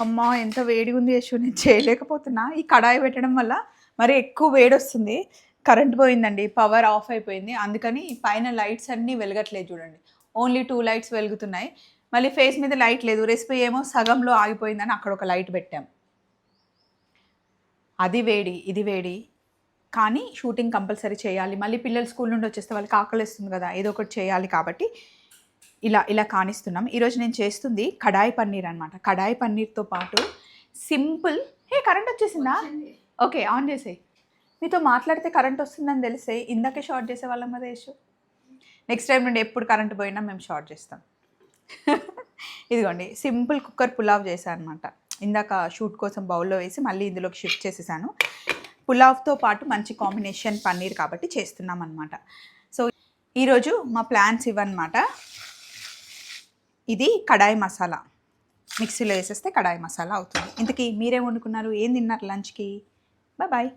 అమ్మా ఎంత వేడిగా ఉంది యశు, నేను చేయలేకపోతున్నా. ఈ కడాయి పెట్టడం వల్ల మరి ఎక్కువ వేడొస్తుంది. కరెంట్ పోయిందండి, పవర్ ఆఫ్ అయిపోయింది. అందుకని పైన లైట్స్ అన్నీ వెలగట్లేదు చూడండి. ఓన్లీ 2 లైట్స్ వెలుగుతున్నాయి. మళ్ళీ ఫేస్ మీద లైట్ లేదు. రెసిపీ ఏమో సగంలో ఆగిపోయిందని అక్కడ ఒక లైట్ పెట్టాం. అది వేడి, ఇది వేడి. కానీ షూటింగ్ కంపల్సరీ చేయాలి. మళ్ళీ పిల్లలు స్కూల్ నుండి వచ్చేస్తే వాళ్ళకి ఆకలేస్తుంది కదా! ఏదో ఒకటి చేయాలి కాబట్టి ఇలా కానిస్తున్నాం. ఈరోజు నేను చేస్తుంది కడాయి పన్నీర్ అనమాట. కడాయి పన్నీర్‌తో పాటు సింపుల్ కరెంట్ వచ్చేసిందా? ఓకే. ఆన్ చేసేయి. మీతో మాట్లాడితే కరెంట్ వస్తుందని తెలిస్తే ఇందాకే షార్ట్ చేసేవాళ్ళం కదా యశు. నెక్స్ట్ టైం నుండి ఎప్పుడు కరెంట్ పోయినా మేము షార్ట్ చేస్తాం. ఇదిగోండి సింపుల్ కుక్కర్ పులావ్ చేశాను అనమాట. ఇందాక షూట్ కోసం బౌల్‌లో వేసి మళ్ళీ ఇందులోకి షిఫ్ట్ చేసేసాను. పులావ్‌తో పాటు మంచి కాంబినేషన్ పన్నీర్ కాబట్టి చేస్తున్నాం అనమాట. సో ఈరోజు మా ప్లాన్స్ ఇవన్నమాట. ఇది కడాయి మసాలా. మిక్సీలో వేసేస్తే కడాయి మసాలా అవుతుంది. ఇంతకీ మీరేం వండుకున్నారు? ఏం తిన్నారు లంచ్‌కి? బాయ్.